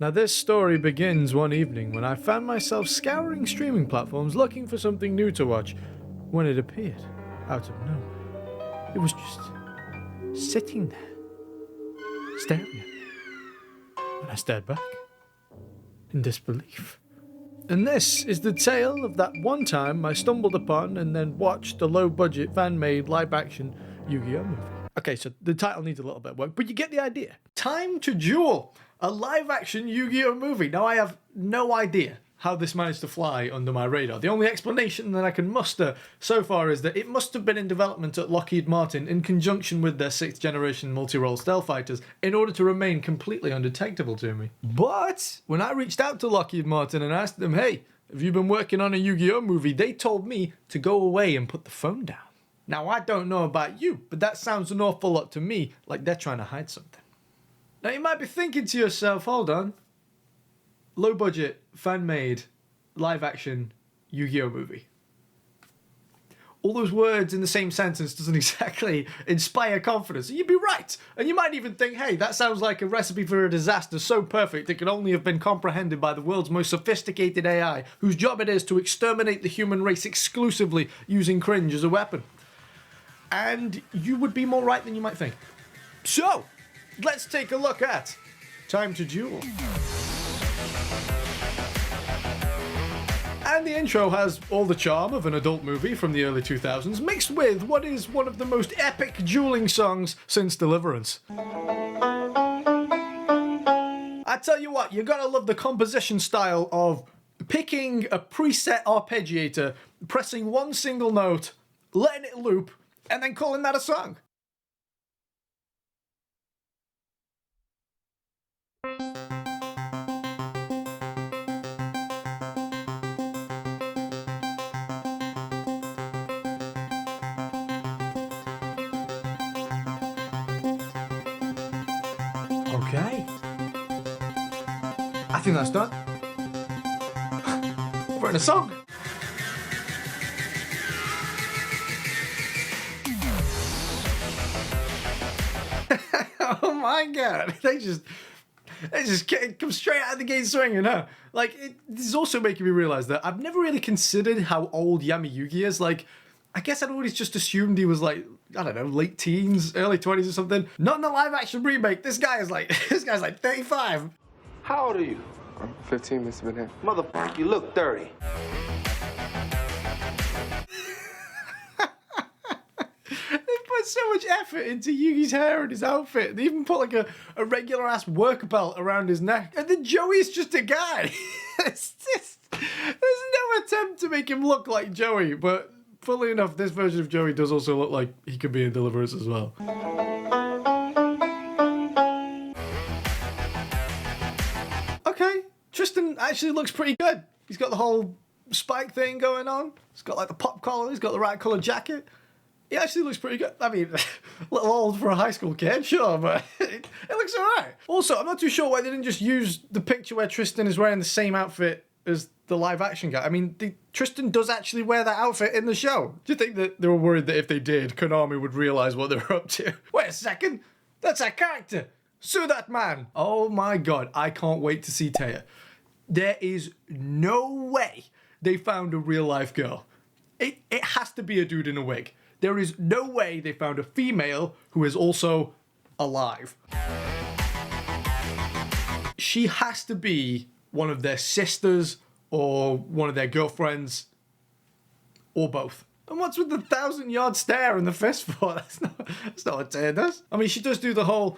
Now this story begins one evening when I found myself scouring streaming platforms looking for something new to watch, when it appeared, out of nowhere. It was just sitting there, staring at me. And I stared back, in disbelief. And this is the tale of that one time I stumbled upon and then watched a low-budget fan-made live-action Yu-Gi-Oh movie. Okay, so the title needs a little bit of work, but you get the idea. Time to Duel, a live-action Yu-Gi-Oh movie. Now, I have no idea how this managed to fly under my radar. The only explanation that I can muster so far is that it must have been in development at Lockheed Martin in conjunction with their 6th generation multi-role stealth fighters in order to remain completely undetectable to me. But when I reached out to Lockheed Martin and asked them, hey, have you been working on a Yu-Gi-Oh movie? They told me to go away and put the phone down. Now, I don't know about you, but that sounds an awful lot to me like they're trying to hide something. Now, you might be thinking to yourself, hold on. Low budget, fan made, live action Yu-Gi-Oh movie. All those words in the same sentence doesn't exactly inspire confidence. You'd be right. And you might even think, hey, that sounds like a recipe for a disaster so perfect it could only have been comprehended by the world's most sophisticated AI, whose job it is to exterminate the human race exclusively using cringe as a weapon. And you would be more right than you might think. So, let's take a look at Time to Duel. And the intro has all the charm of an adult movie from the early 2000s, mixed with what is one of the most epic dueling songs since Deliverance. I tell you what, you gotta love the composition style of picking a preset arpeggiator, pressing one single note, letting it loop, and then calling that a song. Okay. I think that's done. We're in a song. Oh my god, they just come straight out of the gate swinging, huh? Like, this is also making me realize that I've never really considered how old Yami Yugi is. Like, I guess I'd always just assumed he was like, I don't know, late teens, early 20s or something. Not in the live action remake. This guy's like 35. How old are you? I'm 15, Mr. Bennett. Motherfucker, you look 30. So much effort into Yugi's hair and his outfit. They even put like a regular ass work belt around his neck. And then Joey's just a guy. There's no attempt to make him look like Joey, but funnily enough, this version of Joey does also look like he could be in Deliverance as well. Okay, Tristan actually looks pretty good. He's got the whole spike thing going on. He's got like the pop collar, he's got the right colour jacket. He actually looks pretty good. I mean, a little old for a high school kid, sure, but it looks alright. Also, I'm not too sure why they didn't just use the picture where Tristan is wearing the same outfit as the live action guy. I mean, Tristan does actually wear that outfit in the show. Do you think that they were worried that if they did, Konami would realise what they were up to? Wait a second, that's our character. Sue that man. Oh my god, I can't wait to see Taya. There is no way they found a real life girl. It has to be a dude in a wig. There is no way they found a female who is also alive. She has to be one of their sisters or one of their girlfriends or both. And what's with the 1,000-yard stare and the fist for? That's not what Taya does. I mean, she does do the whole,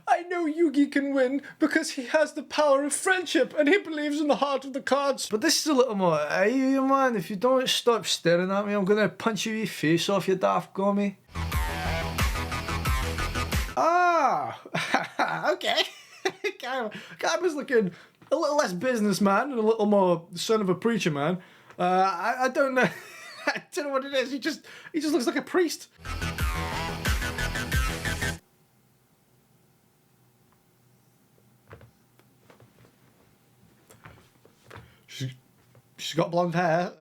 I know Yugi can win because he has the power of friendship and he believes in the heart of the cards. But this is a little more, hey man, if you don't stop staring at me, I'm gonna punch your face off, you daft gummy. Ah, okay. Guy was looking a little less businessman and a little more son of a preacher man. I don't know. I don't know what it is. He just looks like a priest. She's got blonde hair.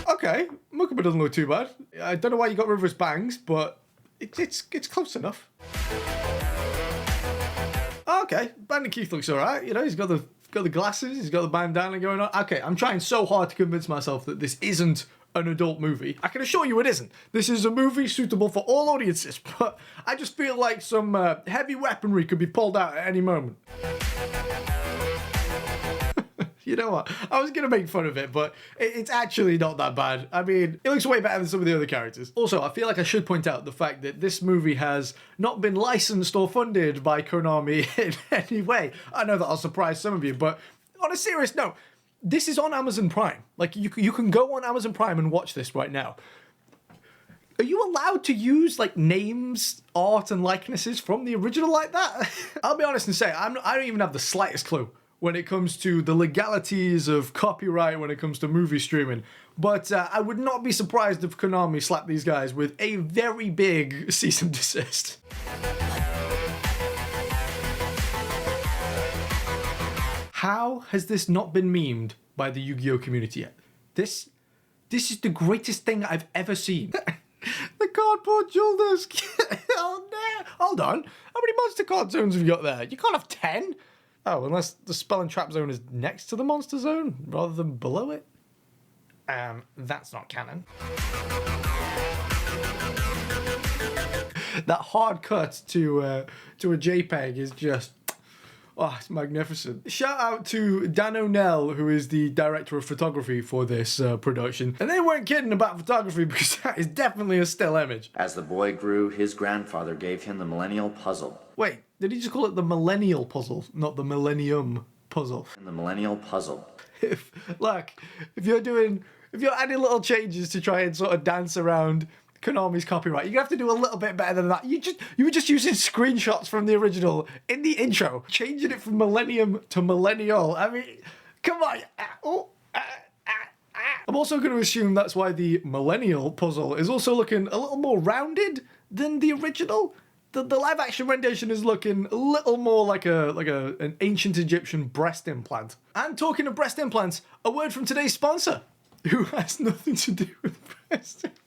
Okay, Mukaba doesn't look too bad. I don't know why you got rid of his bangs, but it's close enough. okay, Brandon Keith looks alright. You know, he's got the glasses, he's got the bandana going on. Okay, I'm trying so hard to convince myself that this isn't an adult movie. I can assure you it isn't. This is a movie suitable for all audiences, but I just feel like some heavy weaponry could be pulled out at any moment. You know what? I was going to make fun of it, but it's actually not that bad. I mean, it looks way better than some of the other characters. Also, I feel like I should point out the fact that this movie has not been licensed or funded by Konami in any way. I know that'll surprise some of you, but on a serious note, this is on Amazon Prime. Like, you can go on Amazon Prime and watch this right now. Are you allowed to use, like, names, art, and likenesses from the original like that? I'll be honest and say, I don't even have the slightest clue when it comes to the legalities of copyright when it comes to movie streaming. But I would not be surprised if Konami slapped these guys with a very big cease and desist. How has this not been memed by the Yu-Gi-Oh community yet? This is the greatest thing I've ever seen. The cardboard jewel disc. Oh no! Hold on. How many monster card zones have you got there? You can't have 10. Oh, unless the spell and trap zone is next to the monster zone rather than below it. That's not canon. That hard cut to a JPEG is just, oh, it's magnificent. Shout out to Dan O'Neill, who is the director of photography for this production. And they weren't kidding about photography, because that is definitely a still image. As the boy grew, his grandfather gave him the millennial puzzle. Wait, did he just call it the millennial puzzle, not the millennium puzzle? The millennial puzzle. If you're adding little changes to try and sort of dance around Konami's copyright, you're gonna have to do a little bit better than that. You were just using screenshots from the original in the intro, changing it from millennium to millennial. I mean, come on. I'm also going to assume that's why the millennial puzzle is also looking a little more rounded than the original. The live action rendition is looking a little more like an ancient Egyptian breast implant. And talking of breast implants, a word from today's sponsor, who has nothing to do with breast implants.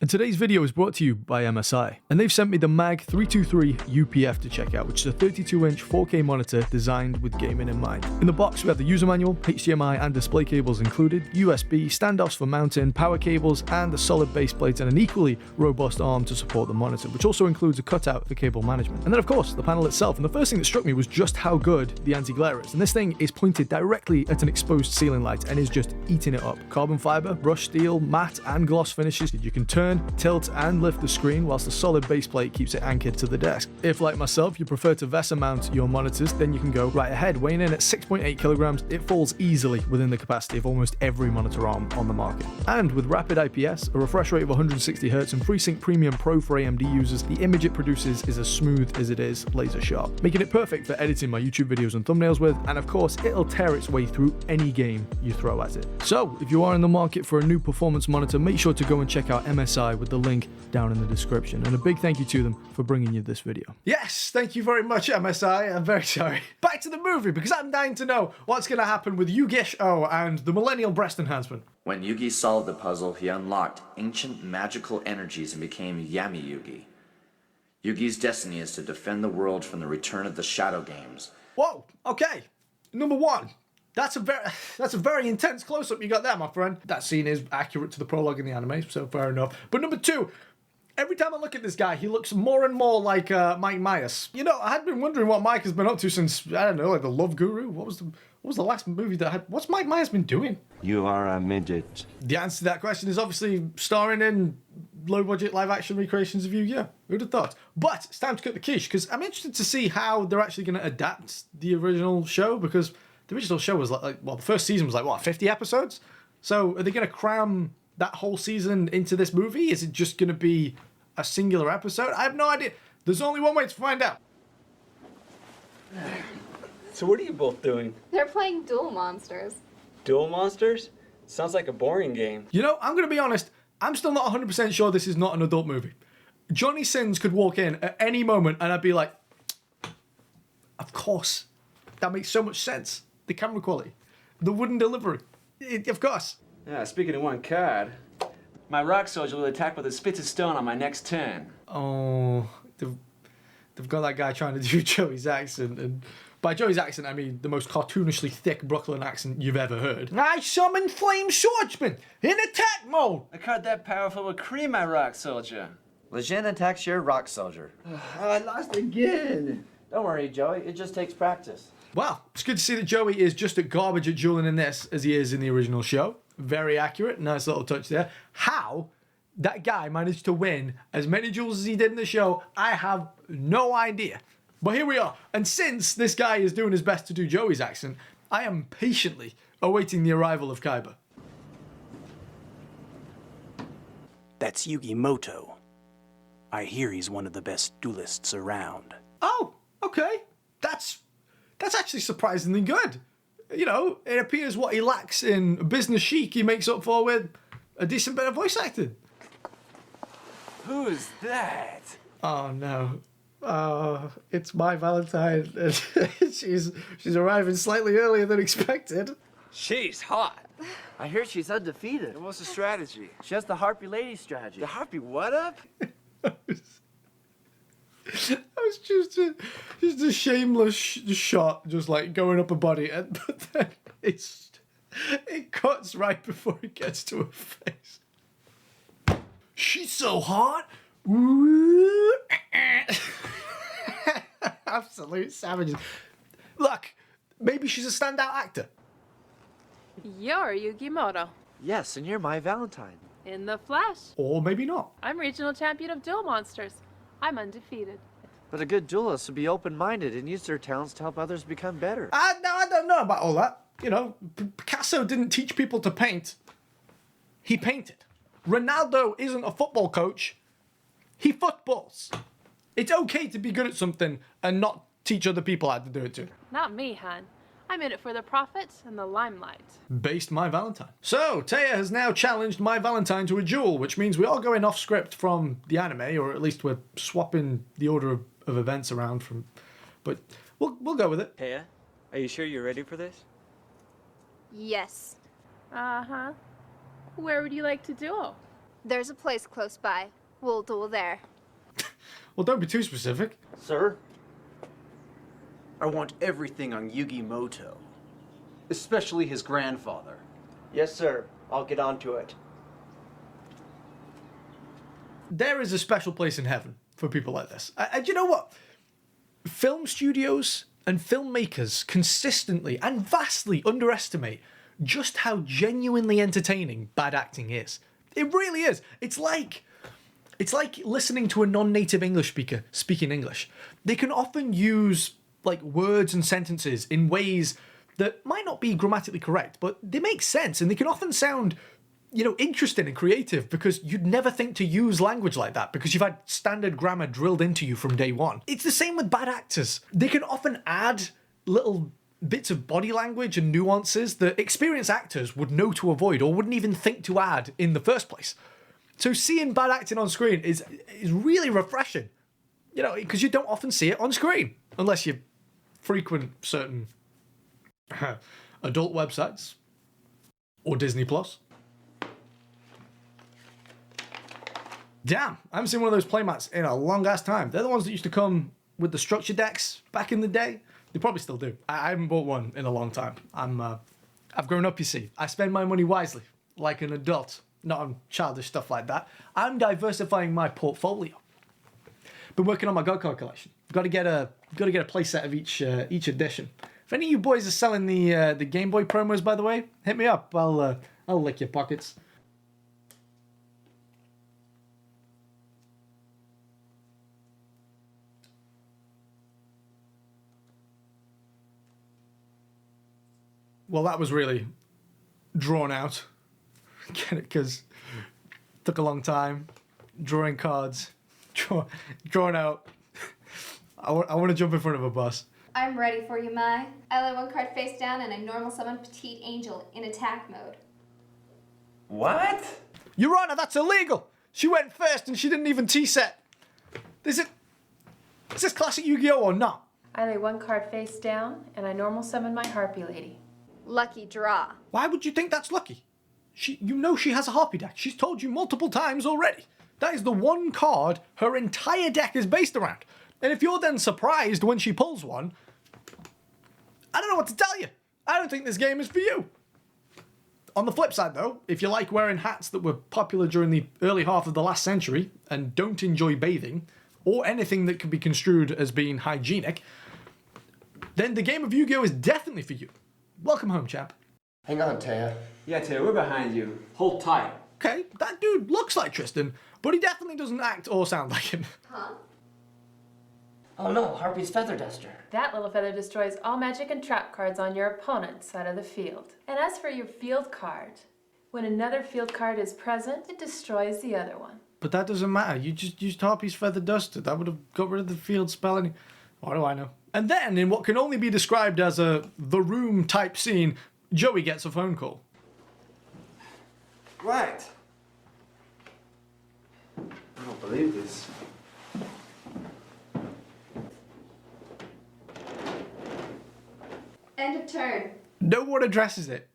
And today's video is brought to you by MSI, and they've sent me the MAG 323 UPF to check out, which is a 32-inch 4K monitor designed with gaming in mind. In the box we have the user manual, HDMI and display cables included, USB, standoffs for mounting, power cables, and a solid base plate and an equally robust arm to support the monitor, which also includes a cutout for cable management. And then of course the panel itself, and the first thing that struck me was just how good the anti-glare is. And this thing is pointed directly at an exposed ceiling light and is just eating it up. Carbon fiber, brushed steel, matte and gloss finishes that you can turn, tilt and lift the screen, whilst the solid base plate keeps it anchored to the desk. If, like myself, you prefer to VESA mount your monitors, then you can go right ahead. Weighing in at 6.8 kilograms, it falls easily within the capacity of almost every monitor arm on the market. And with rapid IPS, a refresh rate of 160 Hz and FreeSync Premium Pro for AMD users, the image it produces is as smooth as it is laser sharp, making it perfect for editing my YouTube videos and thumbnails with, and of course, it'll tear its way through any game you throw at it. So, if you are in the market for a new performance monitor, make sure to go and check out MSI with the link down in the description, and a big thank you to them for bringing you this video. Yes, thank you very much, MSI. I'm very sorry. Back to the movie, because I'm dying to know what's going to happen with Yu-Gi-Oh! And the millennial breast enhancement. When Yugi solved the puzzle, he unlocked ancient magical energies and became Yami Yugi. Yugi's destiny is to defend the world from the return of the Shadow Games. Whoa, okay. Number one. That's a very intense close-up you got there, my friend. That scene is accurate to the prologue in the anime, so fair enough. But number two, every time I look at this guy, he looks more and more like Mike Myers. You know, I had been wondering what Mike has been up to since, I don't know, like The Love Guru. What was the last movie that had... What's Mike Myers been doing? You are a midget. The answer to that question is obviously starring in low-budget live-action recreations of Yu-Gi-Oh! Who'd have thought? But it's time to cut the quiche, because I'm interested to see how they're actually going to adapt the original show, because the original show was well, the first season was like, what, 50 episodes? So are they going to cram that whole season into this movie? Is it just going to be a singular episode? I have no idea. There's only one way to find out. So what are you both doing? They're playing Duel Monsters. Duel Monsters? Sounds like a boring game. You know, I'm going to be honest. I'm still not 100% sure this is not an adult movie. Johnny Sins could walk in at any moment and I'd be like, of course. That makes so much sense. The camera quality, the wooden delivery, of course. Yeah, speaking of one card, my rock soldier will attack with a spits of stone on my next turn. Oh, the They've got that guy trying to do Joey's accent, and by Joey's accent, I mean the most cartoonishly thick Brooklyn accent you've ever heard. I summon Flame Swordsman in attack mode! I caught that powerful with cream, my rock soldier. Lejeune attacks your rock soldier. I lost again. Don't worry, Joey. It just takes practice. Well, it's good to see that Joey is just as garbage at dueling in this as he is in the original show. Very accurate, nice little touch there. How that guy managed to win as many duels as he did in the show, I have no idea. But here we are, and since this guy is doing his best to do Joey's accent, I am patiently awaiting the arrival of Kaiba. That's Yugi Moto. I hear he's one of the best duelists around. Oh, okay. That's actually surprisingly good. You know, it appears what he lacks in business chic he makes up for with a decent bit of voice acting. Who's that? Oh no. It's my Valentine. she's arriving slightly earlier than expected. She's hot. I hear she's undefeated. And what's the strategy? She has the Harpy Lady strategy. The harpy what up? That was just a shameless shot, just like going up a body, but then it cuts right before it gets to her face. She's so hot. Absolute savages. Look, maybe she's a standout actor. You're Yugi Moto. Yes, and you're my Valentine. In the flesh. Or maybe not. I'm regional champion of Duel Monsters. I'm undefeated. But a good duelist would be open-minded and use their talents to help others become better. I don't know about all that. You know, Picasso didn't teach people to paint. He painted. Ronaldo isn't a football coach. He footballs. It's okay to be good at something and not teach other people how to do it too. Not me, Han. I'm in it for the profit and the limelight. Based My Valentine. So, Taya has now challenged My Valentine to a duel, which means we are going off script from the anime, or at least we're swapping the order of events around from... But we'll go with it. Taya, are you sure you're ready for this? Yes. Uh-huh. Where would you like to duel? There's a place close by. We'll duel there. Well, don't be too specific. Sir? I want everything on Yugi Moto. Especially his grandfather. Yes, sir. I'll get on to it. There is a special place in heaven for people like this. And you know what? Film studios and filmmakers consistently and vastly underestimate just how genuinely entertaining bad acting is. It really is. It's like listening to a non-native English speaker speaking English. They can often use like words and sentences in ways that might not be grammatically correct, but they make sense and they can often sound, you know, interesting and creative because you'd never think to use language like that because you've had standard grammar drilled into you from day one. It's the same with bad actors. They can often add little bits of body language and nuances that experienced actors would know to avoid or wouldn't even think to add in the first place. So seeing bad acting on screen is really refreshing, you know, because you don't often see it on screen unless you frequent certain adult websites or Disney Plus. Damn, I haven't seen one of those playmats in a long ass time. They're the ones that used to come with the structure decks back in the day. They probably still do. I haven't bought one in a long time. I've grown up, you see. I spend my money wisely, like an adult, not on childish stuff like that. I'm diversifying my portfolio. Been working on my God card collection. Got to get a playset of each edition. If any of you boys are selling the Game Boy promos, by the way, hit me up. I'll lick your pockets. Well, that was really drawn out. Get it? Because it took a long time. Drawing cards. Drawn out. I want to jump in front of a bus. I'm ready for you, Mai. I lay one card face down and I normal summon Petite Angel in attack mode. What? Your Honor, that's illegal! She went first and she didn't even T-set. Is this classic Yu-Gi-Oh or not? I lay one card face down and I normal summon my Harpy Lady. Lucky draw. Why would you think that's lucky? You know she has a Harpy deck. She's told you multiple times already. That is the one card her entire deck is based around. And if you're then surprised when she pulls one, I don't know what to tell you. I don't think this game is for you. On the flip side though, if you like wearing hats that were popular during the early half of the last century and don't enjoy bathing, or anything that could be construed as being hygienic, then the game of Yu-Gi-Oh! Is definitely for you. Welcome home, chap. Hang on, Taya. Yeah, Taylor, we're behind you. Hold tight. Okay, that dude looks like Tristan, but he definitely doesn't act or sound like him. Huh? Oh no, Harpy's Feather Duster. That little feather destroys all magic and trap cards on your opponent's side of the field. And as for your field card, when another field card is present, it destroys the other one. But that doesn't matter. You just used Harpy's Feather Duster. That would have got rid of the field spelling. What do I know? And then, in what can only be described as a The Room type scene, Joey gets a phone call. Right. I don't believe this. End of turn. No one addresses it.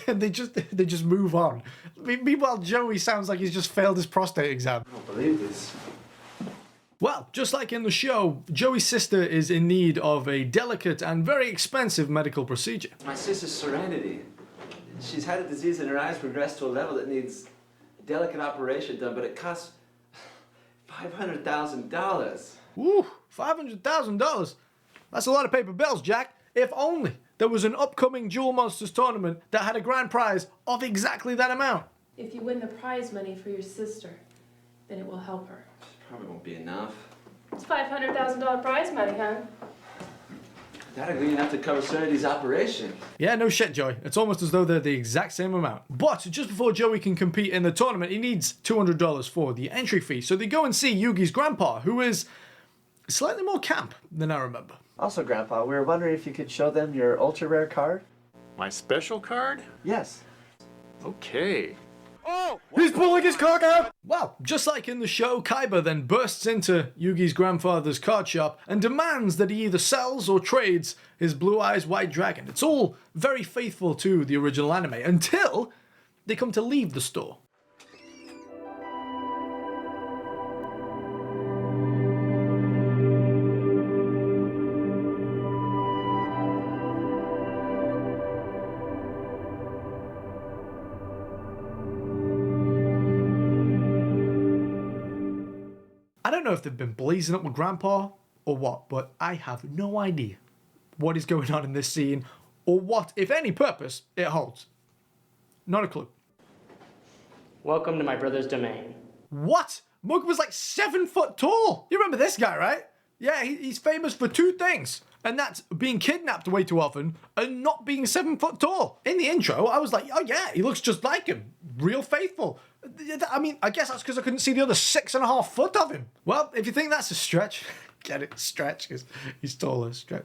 They just move on. Meanwhile, Joey sounds like he's just failed his prostate exam. I don't believe this. Well, just like in the show, Joey's sister is in need of a delicate and very expensive medical procedure. My sister's Serenity. She's had a disease and her eyes progressed to a level that needs a delicate operation done, but it costs $500,000. Ooh, $500,000. That's a lot of paper bills, Jack. If only there was an upcoming Duel Monsters tournament that had a grand prize of exactly that amount. If you win the prize money for your sister, then it will help her. Probably won't be enough. It's $500,000 prize money, huh? That'll be enough to cover Serenity's operation. Yeah, no shit, Joey. It's almost as though they're the exact same amount. But just before Joey can compete in the tournament, he needs $200 for the entry fee. So they go and see Yugi's grandpa, who is slightly more camp than I remember. Also, Grandpa, we were wondering if you could show them your ultra rare card? My special card? Yes. Okay. He's pulling his cock out! Well, just like in the show, Kaiba then bursts into Yugi's grandfather's card shop and demands that he either sells or trades his Blue Eyes White Dragon. It's all very faithful to the original anime until they come to leave the store. I don't know if they've been blazing up with Grandpa or what, but I have no idea what is going on in this scene or what, if any, purpose it holds. Not a clue. Welcome to my brother's domain. What? Mug was like 7 foot tall. You remember this guy, right? Yeah, he's famous for 2 things. And that's being kidnapped way too often and not being 7 foot tall. In the intro, I was like, oh yeah, he looks just like him. Real faithful. I mean, I guess that's because I couldn't see the other 6.5 foot of him. Well, if you think that's a stretch, get it, stretch, because he's taller, stretch.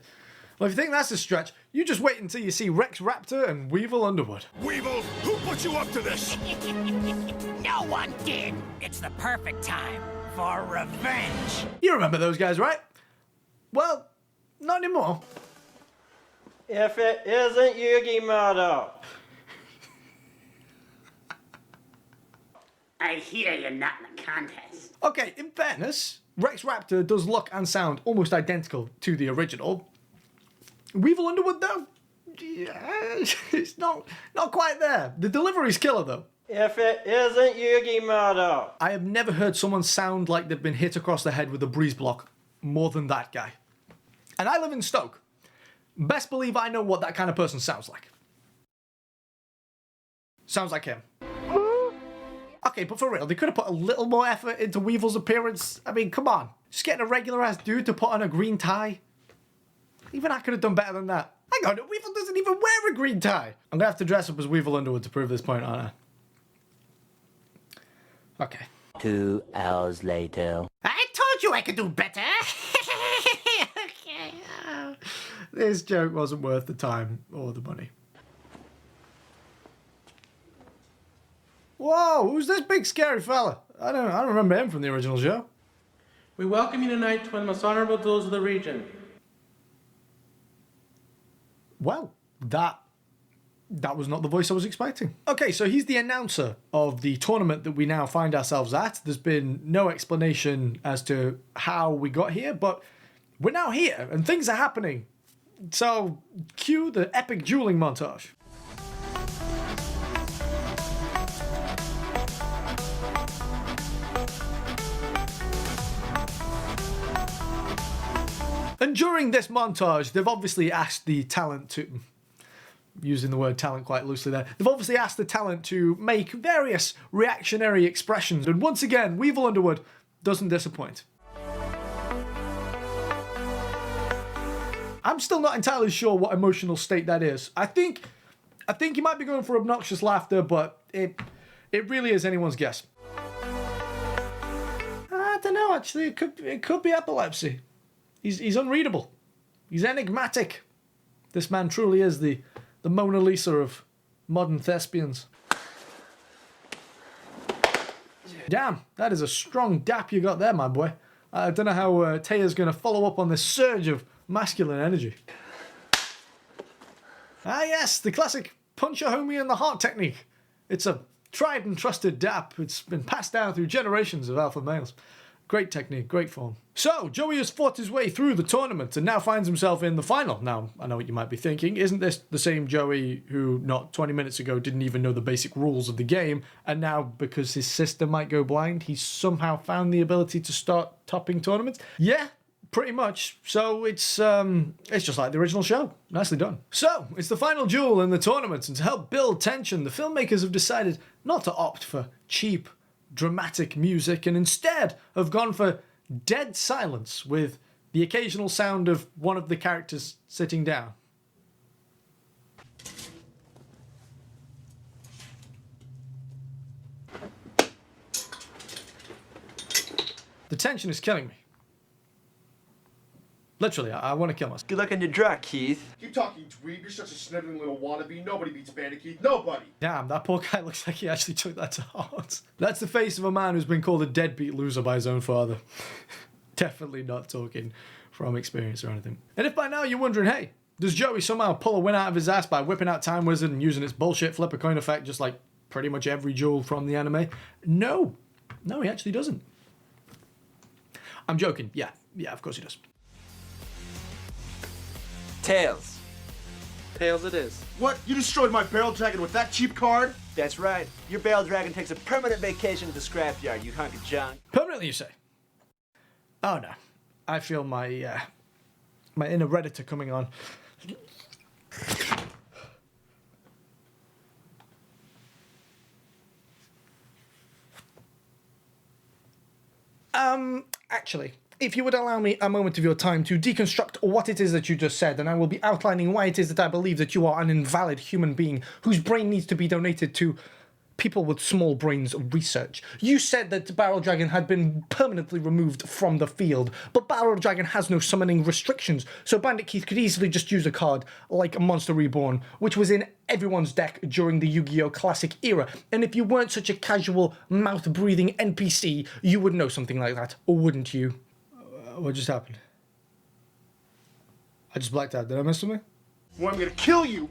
Well, if you think that's a stretch, you just wait until you see Rex Raptor and Weevil Underwood. Weevil, who put you up to this? No one did. It's the perfect time for revenge. You remember those guys, right? Well, not anymore. If it isn't Yugi Moto. I hear you're not in the contest. Okay, in fairness, Rex Raptor does look and sound almost identical to the original. Weevil Underwood, though, yeah, it's not quite there. The delivery's killer, though. If it isn't Yugi Moto. I have never heard someone sound like they've been hit across the head with a breeze block more than that guy. And I live in Stoke. Best believe I know what that kind of person sounds like. Sounds like him. Okay, but for real, they could have put a little more effort into Weevil's appearance. I mean, come on. Just getting a regular-ass dude to put on a green tie. Even I could have done better than that. Hang on, Weevil doesn't even wear a green tie. I'm gonna have to dress up as Weevil Underwood to prove this point, aren't I? Okay. 2 hours later. I told you I could do better. This joke wasn't worth the time or the money. Whoa, who's this big scary fella? I don't remember him from the original show. We welcome you tonight to one of the most honorable duels of the region. Well, that was not the voice I was expecting. Okay, so he's the announcer of the tournament that we now find ourselves at. There's been no explanation as to how we got here, but we're now here, and things are happening. So, cue the epic dueling montage. And during this montage, they've obviously asked the talent to, using the word talent quite loosely there, they've obviously asked the talent to make various reactionary expressions. And once again, Weevil Underwood doesn't disappoint. I'm still not entirely sure what emotional state that is. I think he might be going for obnoxious laughter, but it really is anyone's guess. I don't know, actually, it could be epilepsy. He's unreadable. He's enigmatic. This man truly is the Mona Lisa of modern thespians. Damn, that is a strong dap you got there, my boy. I don't know how Taya's going to follow up on this surge of masculine energy. Ah yes, the classic punch a homie in the heart technique. It's a tried and trusted dap. It's been passed down through generations of alpha males. Great technique, great form. So, Joey has fought his way through the tournament and now finds himself in the final. Now, I know what you might be thinking. Isn't this the same Joey who, not 20 minutes ago, didn't even know the basic rules of the game, and now, because his sister might go blind, he's somehow found the ability to start topping tournaments? Yeah, pretty much. So it's just like the original show. Nicely done. So, it's the final duel in the tournament, and to help build tension, the filmmakers have decided not to opt for cheap, dramatic music and instead have gone for dead silence with the occasional sound of one of the characters sitting down. The tension is killing me. Literally, I want to kill myself. Good luck on your draw, Keith. Keep talking, dweeb. You're such a sniveling little wannabe. Nobody beats Bandit Keith. Nobody. Damn, that poor guy looks like he actually took that to heart. That's the face of a man who's been called a deadbeat loser by his own father. Definitely not talking from experience or anything. And if by now you're wondering, hey, does Joey somehow pull a win out of his ass by whipping out Time Wizard and using its bullshit flip a coin effect just like pretty much every duel from the anime? No. No, he actually doesn't. I'm joking. Yeah, of course he does. Tails. Tails it is. What? You destroyed my barrel dragon with that cheap card? That's right. Your barrel dragon takes a permanent vacation to the scrapyard, you hunk of junk. Permanently, you say? Oh no. I feel my inner Redditor coming on. Actually, if you would allow me a moment of your time to deconstruct what it is that you just said, and I will be outlining why it is that I believe that you are an invalid human being whose brain needs to be donated to people with small brains research. You said that Barrel Dragon had been permanently removed from the field, but Barrel Dragon has no summoning restrictions, so Bandit Keith could easily just use a card like Monster Reborn, which was in everyone's deck during the Yu-Gi-Oh! Classic era, and if you weren't such a casual, mouth-breathing NPC, you would know something like that, or wouldn't you? What just happened? I just blacked out. Did I miss something? Well, I'm gonna kill you.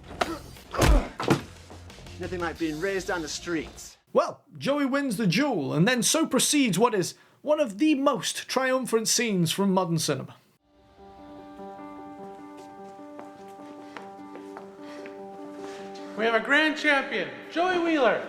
Nothing like being raised on the streets. Well, Joey wins the duel, and then so proceeds what is one of the most triumphant scenes from modern cinema. We have a grand champion, Joey Wheeler.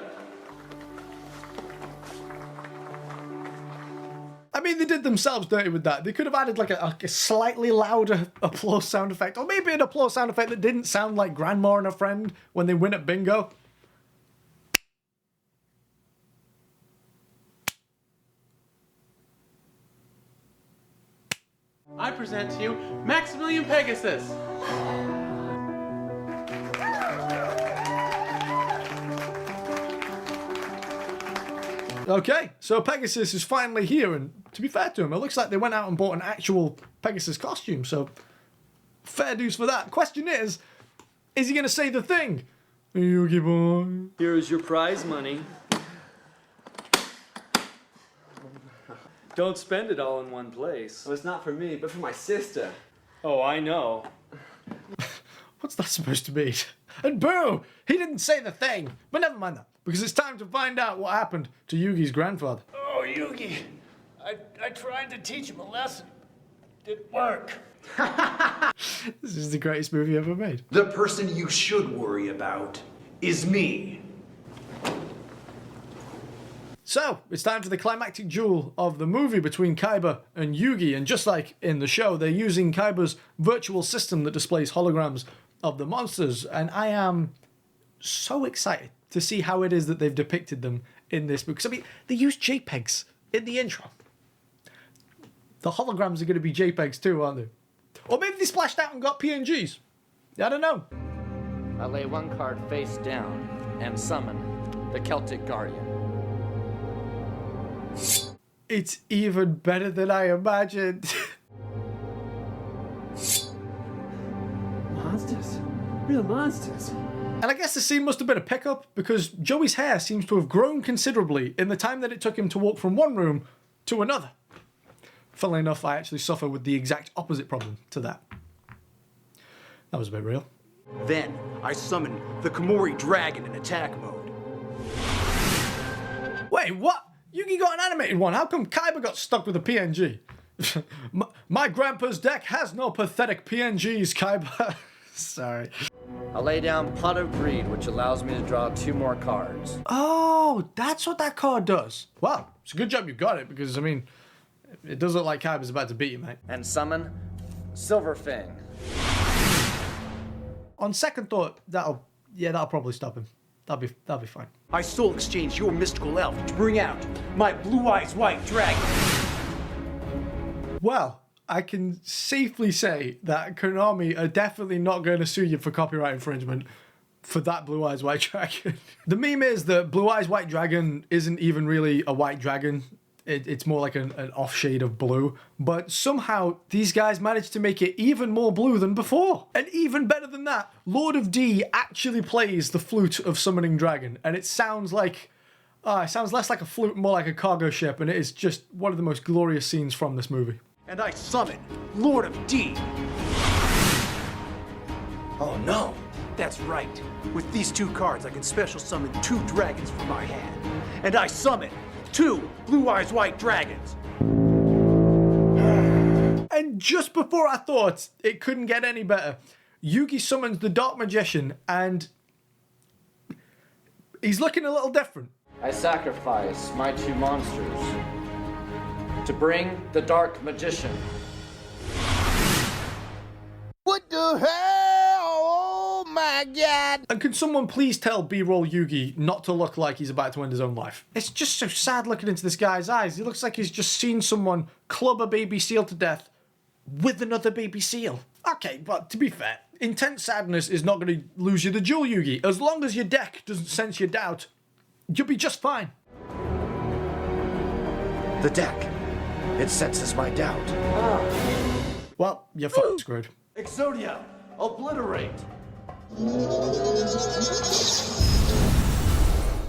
I mean, they did themselves dirty with that. They could have added like a slightly louder applause sound effect, or maybe an applause sound effect that didn't sound like Grandma and a friend when they win at bingo. I present to you Maximilian Pegasus. Okay, so Pegasus is finally here, and to be fair to him, it looks like they went out and bought an actual Pegasus costume, so fair dues for that. Question is he going to say the thing? Yu-Gi boy. Here's your prize money. Don't spend it all in one place. Well, it's not for me, but for my sister. Oh, I know. What's that supposed to mean? And boo! He didn't say the thing. But never mind that, because it's time to find out what happened to Yugi's grandfather. Oh, Yugi. I tried to teach him a lesson. Didn't work. This is the greatest movie ever made. The person you should worry about is me. So, it's time for the climactic duel of the movie between Kaiba and Yugi, and just like in the show, they're using Kaiba's virtual system that displays holograms of the monsters, and I am so excited to see how it is that they've depicted them in this book. Because, I mean, they use JPEGs in the intro. The holograms are going to be JPEGs too, aren't they? Or maybe they splashed out and got PNGs. I don't know. I lay one card face down and summon the Celtic Guardian. It's even better than I imagined. Monsters. Real monsters. And I guess the scene must have been a pickup, because Joey's hair seems to have grown considerably in the time that it took him to walk from one room to another. Funnily enough, I actually suffer with the exact opposite problem to that. That was a bit real. Then I summon the Komori dragon in attack mode. Wait, what? Yugi got an animated one. How come Kaiba got stuck with a PNG? My grandpa's deck has no pathetic PNGs, Kaiba. Sorry. I lay down Pot of Greed, which allows me to draw 2 more cards. Oh, that's what that card does. Wow, it's a good job you got it, because, I mean, it does look like Kaiba's about to beat you, mate. And summon Silver Fang. On second thought, that'll probably stop him. That'll be fine. I soul exchange your mystical elf to bring out my blue eyes white dragon. Well, I can safely say that Konami are definitely not going to sue you for copyright infringement for that Blue Eyes White Dragon. The meme is that Blue Eyes White Dragon isn't even really a white dragon. It's more like an off shade of blue. But somehow these guys managed to make it even more blue than before. And even better than that, Lord of D actually plays the flute of Summoning Dragon. And it sounds like... it sounds less like a flute, more like a cargo ship. And it is just one of the most glorious scenes from this movie. And I summon Lord of D. Oh no. That's right. With these 2 cards, I can special summon 2 dragons from my hand. And I summon 2 Blue Eyes White Dragons. And just before I thought it couldn't get any better, Yugi summons the Dark Magician, and he's looking a little different. I sacrifice my 2 monsters to bring the Dark Magician. What the hell? Oh my god! And can someone please tell B-roll Yugi not to look like he's about to end his own life? It's just so sad looking into this guy's eyes. He looks like he's just seen someone club a baby seal to death with another baby seal. Okay, but to be fair, intense sadness is not going to lose you the duel, Yugi. As long as your deck doesn't sense your doubt, you'll be just fine. The deck. It senses my doubt. Well, you're fucking screwed. Exodia, obliterate.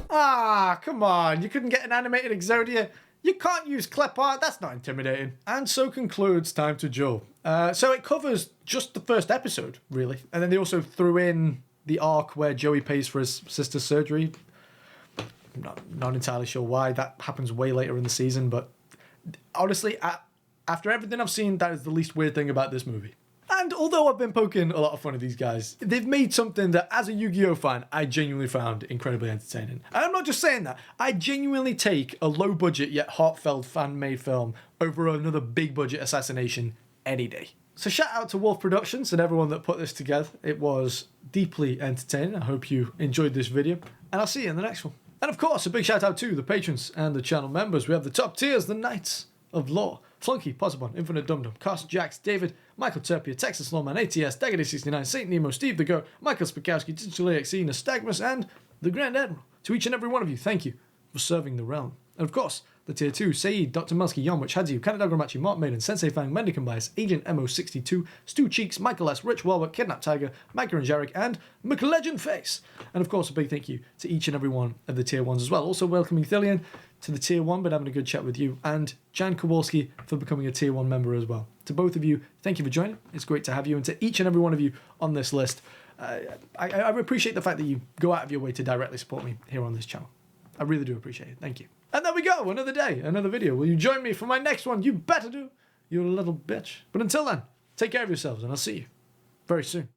Ah, come on. You couldn't get an animated Exodia? You can't use clip art. That's not intimidating. And so concludes Time to Duel. So it covers just the first episode, really. And then they also threw in the arc where Joey pays for his sister's surgery. Not entirely sure why. That happens way later in the season, but honestly, after everything I've seen, that is the least weird thing about this movie. And although I've been poking a lot of fun at these guys, they've made something that, as a Yu-Gi-Oh fan, I genuinely found incredibly entertaining. And I'm not just saying that. I genuinely take a low-budget yet heartfelt fan-made film over another big-budget assassination any day. So shout out to Wolf Productions and everyone that put this together. It was deeply entertaining. I hope you enjoyed this video, and I'll see you in the next one. And of course, a big shout out to the patrons and the channel members. We have the top tiers, the Knights of Law, Flunky, Posibon, Infinite Dum Dum, Carson Jax, David, Michael Terpia, Texas Lawman, ATS, Daggedy69, Saint Nemo, Steve the Goat, Michael Spikowski, Digital AXE, Nystagmus, and the Grand Admiral. To each and every one of you, thank you for serving the realm. And of course, the tier 2, Saeed, Dr. Melsky, Yomwich, Hadziu, Kanadagramachi, Mark Maiden, Sensei Fang, Mendicant Bias, Agent MO62, Stu Cheeks, Michael S., Rich Walbert, Kidnap Tiger, Micah and Jarek, and McLegend Face. And of course, a big thank you to each and every one of the tier 1s as well. Also welcoming Thillian to the tier 1, but having a good chat with you, and Jan Kowalski for becoming a tier 1 member as well. To both of you, thank you for joining. It's great to have you, and to each and every one of you on this list, I appreciate the fact that you go out of your way to directly support me here on this channel. I really do appreciate it. Thank you. And there we go, another day, another video. Will you join me for my next one? You better do. you little bitch. But until then, take care of yourselves, and I'll see you very soon.